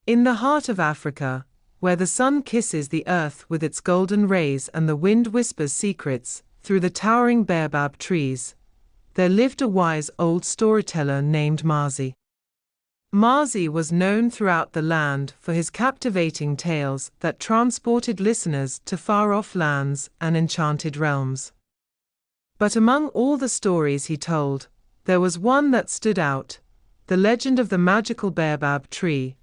In the heart of Africa, where the sun kisses the earth with its golden rays and the wind whispers secrets through the towering baobab trees, there lived a wise old storyteller named Mazi. Mazi was known throughout the land for his captivating tales that transported listeners to far-off lands and enchanted realms. But among all the stories he told, there was one that stood out: the legend of the magical baobab tree.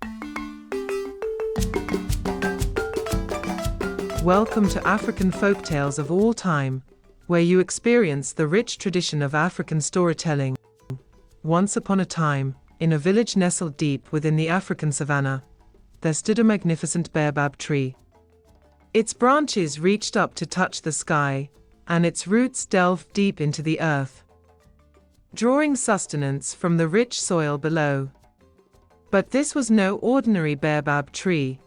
Welcome to African Folktales of All Time, where you experience the rich tradition of African storytelling. Once upon a time, in a village nestled deep within the African savanna, there stood a magnificent baobab tree. Its branches reached up to touch the sky, and its roots delved deep into the earth, drawing sustenance from the rich soil below. But this was no ordinary baobab tree,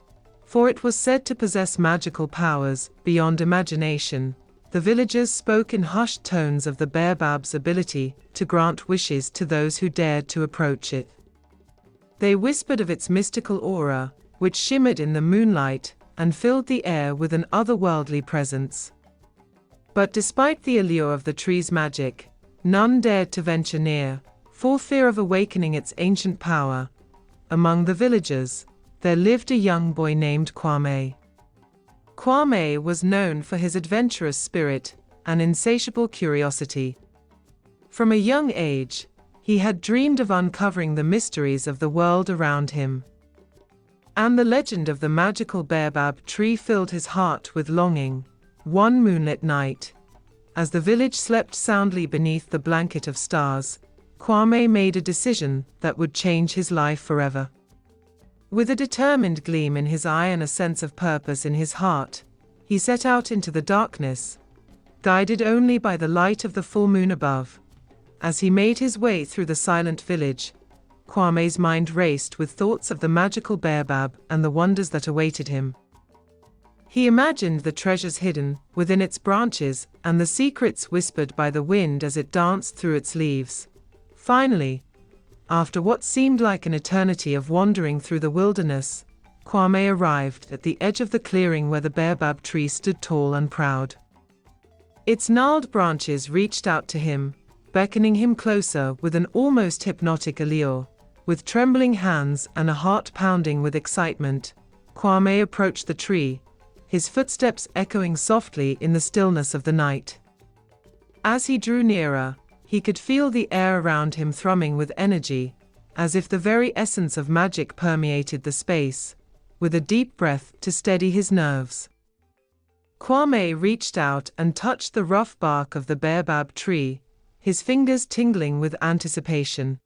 for it was said to possess magical powers beyond imagination. The villagers spoke in hushed tones of the baobab's ability to grant wishes to those who dared to approach it. They whispered of its mystical aura, which shimmered in the moonlight and filled the air with an otherworldly presence. But despite the allure of the tree's magic, none dared to venture near, for fear of awakening its ancient power. Among the villagers, there lived a young boy named Kwame. Kwame was known for his adventurous spirit and insatiable curiosity. From a young age, he had dreamed of uncovering the mysteries of the world around him. And the legend of the magical baobab tree filled his heart with longing. One moonlit night, as the village slept soundly beneath the blanket of stars, Kwame made a decision that would change his life forever. With a determined gleam in his eye and a sense of purpose in his heart, he set out into the darkness, guided only by the light of the full moon above. As he made his way through the silent village, Kwame's mind raced with thoughts of the magical baobab and the wonders that awaited him. He imagined the treasures hidden within its branches and the secrets whispered by the wind as it danced through its leaves. Finally, after what seemed like an eternity of wandering through the wilderness, Kwame arrived at the edge of the clearing where the baobab tree stood tall and proud. Its gnarled branches reached out to him, beckoning him closer with an almost hypnotic allure. With trembling hands and a heart pounding with excitement, Kwame approached the tree, his footsteps echoing softly in the stillness of the night. As he drew nearer, he could feel the air around him thrumming with energy, as if the very essence of magic permeated the space. With a deep breath to steady his nerves, Kwame reached out and touched the rough bark of the baobab tree, his fingers tingling with anticipation.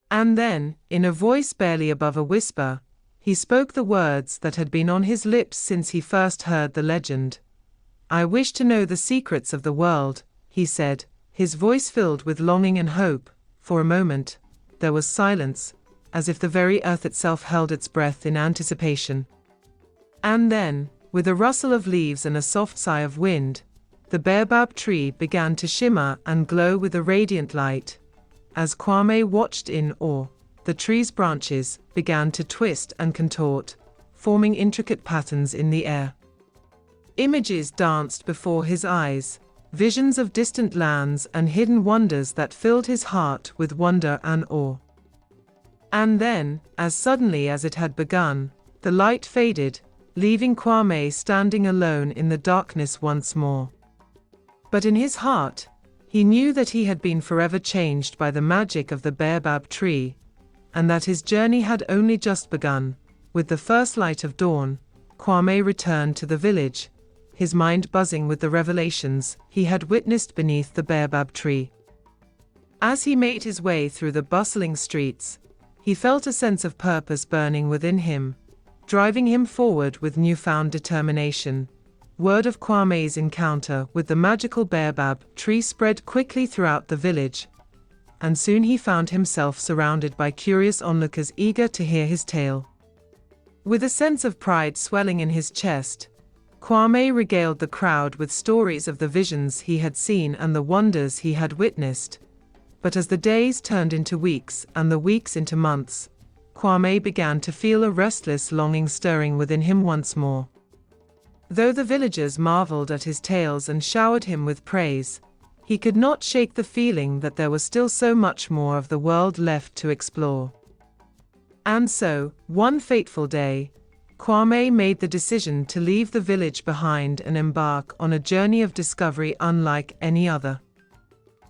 And then, in a voice barely above a whisper, he spoke the words that had been on his lips since he first heard the legend. "I wish to know the secrets of the world," he said, his voice filled with longing and hope. For a moment, there was silence, as if the very earth itself held its breath in anticipation. And then, with a rustle of leaves and a soft sigh of wind, the baobab tree began to shimmer and glow with a radiant light. As Kwame watched in awe, the tree's branches began to twist and contort, forming intricate patterns in the air. Images danced before his eyes, visions of distant lands and hidden wonders that filled his heart with wonder and awe. And then, as suddenly as it had begun, the light faded, leaving Kwame standing alone in the darkness once more. But in his heart, he knew that he had been forever changed by the magic of the baobab tree, and that his journey had only just begun. With the first light of dawn, Kwame returned to the village, his mind buzzing with the revelations he had witnessed beneath the baobab tree. As he made his way through the bustling streets, he felt a sense of purpose burning within him, driving him forward with newfound determination. Word of Kwame's encounter with the magical baobab tree spread quickly throughout the village, and soon he found himself surrounded by curious onlookers eager to hear his tale. With a sense of pride swelling in his chest, Kwame regaled the crowd with stories of the visions he had seen and the wonders he had witnessed. But as the days turned into weeks and the weeks into months, Kwame began to feel a restless longing stirring within him once more. Though the villagers marveled at his tales and showered him with praise, he could not shake the feeling that there was still so much more of the world left to explore. And so, one fateful day, Kwame made the decision to leave the village behind and embark on a journey of discovery unlike any other.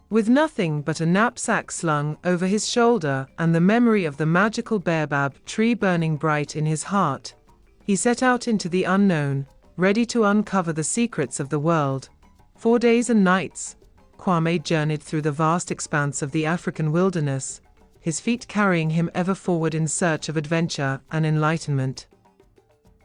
With nothing but a knapsack slung over his shoulder and the memory of the magical baobab tree burning bright in his heart, he set out into the unknown, ready to uncover the secrets of the world. 4 days and nights, Kwame journeyed through the vast expanse of the African wilderness, his feet carrying him ever forward in search of adventure and enlightenment.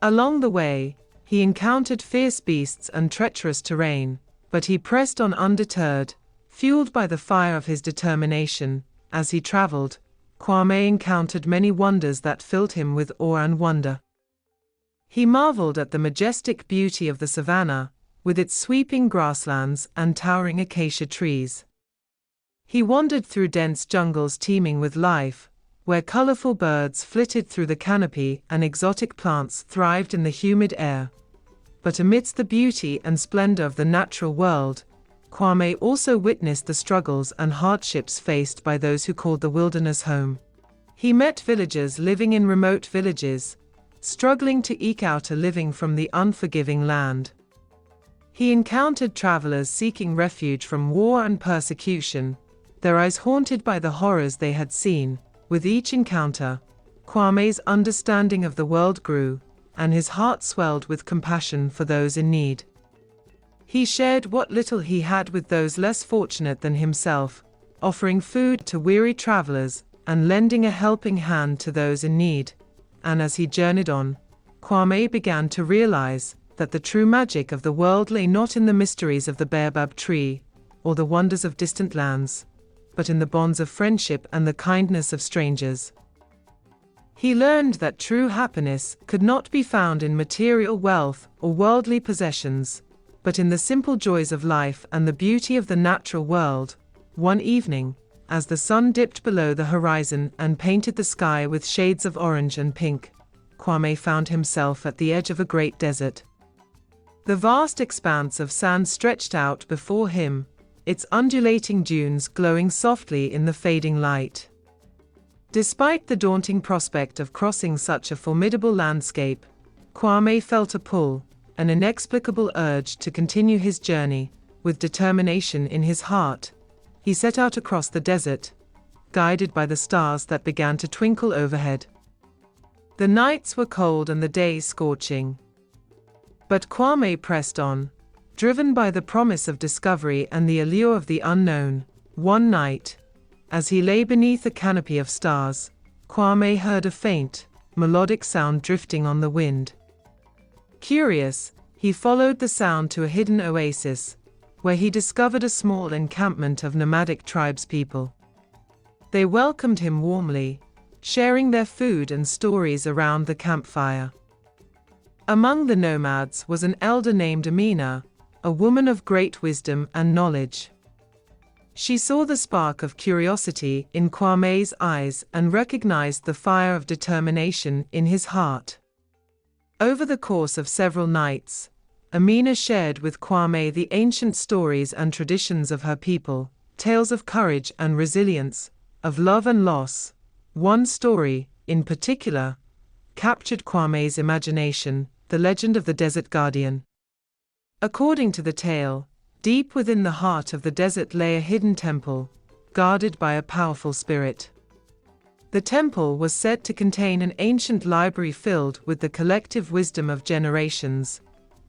Along the way, he encountered fierce beasts and treacherous terrain, but he pressed on undeterred, fueled by the fire of his determination. As he traveled, Kwame encountered many wonders that filled him with awe and wonder. He marveled at the majestic beauty of the savanna, with its sweeping grasslands and towering acacia trees. He wandered through dense jungles teeming with life, where colorful birds flitted through the canopy and exotic plants thrived in the humid air. But amidst the beauty and splendor of the natural world, Kwame also witnessed the struggles and hardships faced by those who called the wilderness home. He met villagers living in remote villages, struggling to eke out a living from the unforgiving land. He encountered travelers seeking refuge from war and persecution, their eyes haunted by the horrors they had seen. With each encounter, Kwame's understanding of the world grew, and his heart swelled with compassion for those in need. He shared what little he had with those less fortunate than himself, offering food to weary travelers and lending a helping hand to those in need. And as he journeyed on, Kwame began to realize that the true magic of the world lay not in the mysteries of the baobab tree or the wonders of distant lands, but in the bonds of friendship and the kindness of strangers. He learned that true happiness could not be found in material wealth or worldly possessions, but in the simple joys of life and the beauty of the natural world. One evening, as the sun dipped below the horizon and painted the sky with shades of orange and pink, Kwame found himself at the edge of a great desert. The vast expanse of sand stretched out before him, its undulating dunes glowing softly in the fading light. Despite the daunting prospect of crossing such a formidable landscape, Kwame felt a pull, an inexplicable urge to continue his journey. With determination in his heart, he set out across the desert, guided by the stars that began to twinkle overhead. The nights were cold and the days scorching. But Kwame pressed on, driven by the promise of discovery and the allure of the unknown. One night, as he lay beneath a canopy of stars, Kwame heard a faint, melodic sound drifting on the wind. Curious, he followed the sound to a hidden oasis, where he discovered a small encampment of nomadic tribespeople. They welcomed him warmly, sharing their food and stories around the campfire. Among the nomads was an elder named Amina, a woman of great wisdom and knowledge. She saw the spark of curiosity in Kwame's eyes and recognized the fire of determination in his heart. Over the course of several nights, Amina shared with Kwame the ancient stories and traditions of her people, tales of courage and resilience, of love and loss. One story, in particular, captured Kwame's imagination, the legend of the Desert Guardian. According to the tale, deep within the heart of the desert lay a hidden temple, guarded by a powerful spirit. The temple was said to contain an ancient library filled with the collective wisdom of generations,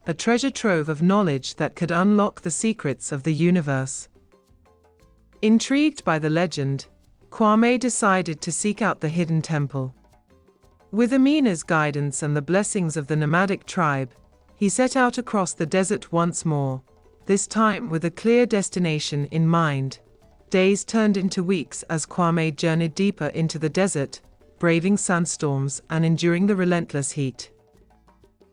a treasure trove of knowledge that could unlock the secrets of the universe. Intrigued by the legend, Kwame decided to seek out the hidden temple. With Amina's guidance and the blessings of the nomadic tribe, he set out across the desert once more, this time with a clear destination in mind. Days turned into weeks as Kwame journeyed deeper into the desert, braving sandstorms and enduring the relentless heat.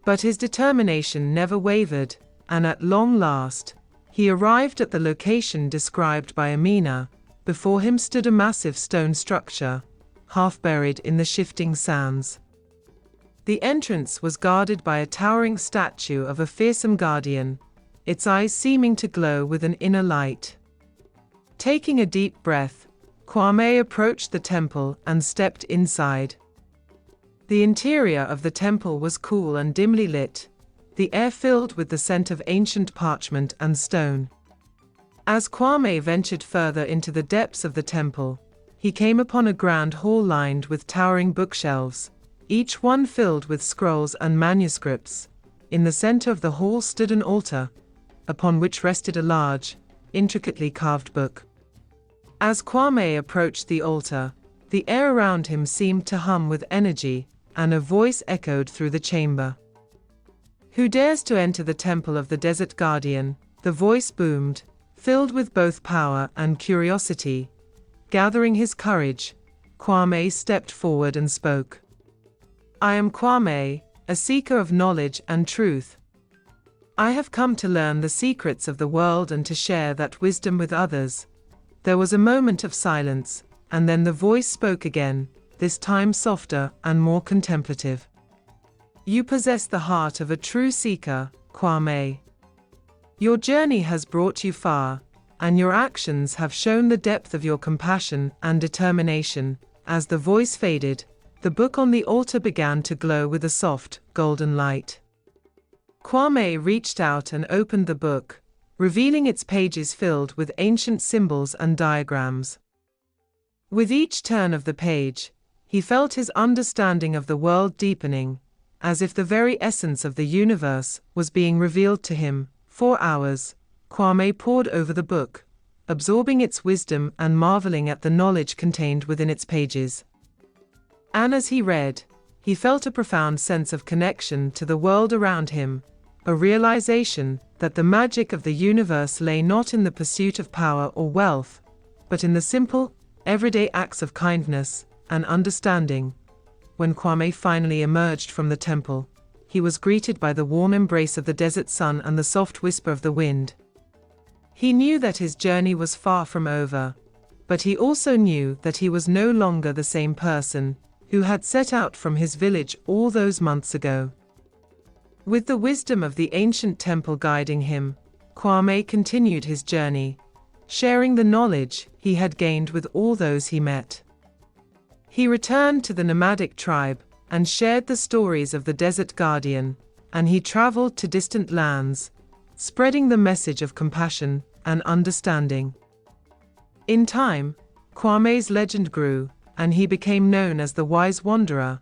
But his determination never wavered, and at long last, he arrived at the location described by Amina. Before him stood a massive stone structure, half buried in the shifting sands. The entrance was guarded by a towering statue of a fearsome guardian, its eyes seeming to glow with an inner light. Taking a deep breath, Kwame approached the temple and stepped inside. The interior of the temple was cool and dimly lit, the air filled with the scent of ancient parchment and stone. As Kwame ventured further into the depths of the temple, he came upon a grand hall lined with towering bookshelves, each one filled with scrolls and manuscripts. In the center of the hall stood an altar, upon which rested a large, intricately carved book. As Kwame approached the altar, the air around him seemed to hum with energy, and a voice echoed through the chamber. "Who dares to enter the temple of the Desert Guardian?" the voice boomed, filled with both power and curiosity. Gathering his courage, Kwame stepped forward and spoke. "I am Kwame, a seeker of knowledge and truth. I have come to learn the secrets of the world and to share that wisdom with others." There was a moment of silence, and then the voice spoke again, this time softer and more contemplative. "You possess the heart of a true seeker, Kwame. Your journey has brought you far, and your actions have shown the depth of your compassion and determination." As the voice faded, the book on the altar began to glow with a soft, golden light. Kwame reached out and opened the book, revealing its pages filled with ancient symbols and diagrams. With each turn of the page, he felt his understanding of the world deepening, as if the very essence of the universe was being revealed to him. For hours, Kwame pored over the book, absorbing its wisdom and marveling at the knowledge contained within its pages. And as he read, he felt a profound sense of connection to the world around him, a realization that the magic of the universe lay not in the pursuit of power or wealth, but in the simple, everyday acts of kindness and understanding. When Kwame finally emerged from the temple, he was greeted by the warm embrace of the desert sun and the soft whisper of the wind. He knew that his journey was far from over, but he also knew that he was no longer the same person who had set out from his village all those months ago. With the wisdom of the ancient temple guiding him, Kwame continued his journey, sharing the knowledge he had gained with all those he met. He returned to the nomadic tribe and shared the stories of the Desert Guardian, and he traveled to distant lands, spreading the message of compassion and understanding. In time, Kwame's legend grew, and he became known as the Wise Wanderer,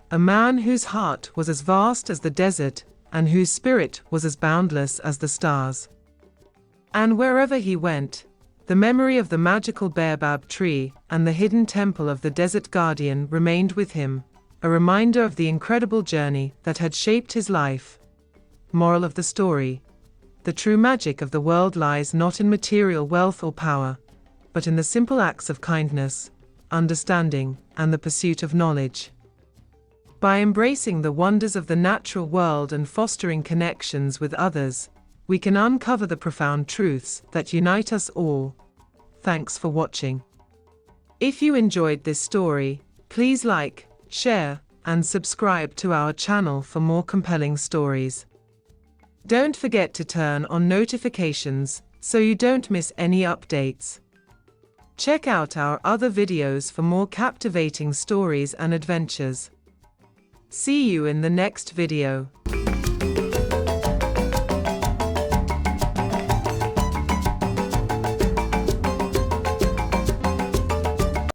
a man whose heart was as vast as the desert and whose spirit was as boundless as the stars. And wherever he went, the memory of the magical baobab tree and the hidden temple of the Desert Guardian remained with him, a reminder of the incredible journey that had shaped his life. Moral of the story: the true magic of the world lies not in material wealth or power, but in the simple acts of kindness, understanding, and the pursuit of knowledge. By embracing the wonders of the natural world and fostering connections with others, we can uncover the profound truths that unite us all. Thanks for watching. If you enjoyed this story, please like, share, and subscribe to our channel for more compelling stories. Don't forget to turn on notifications so you don't miss any updates. Check out our other videos for more captivating stories and adventures. See you in the next video.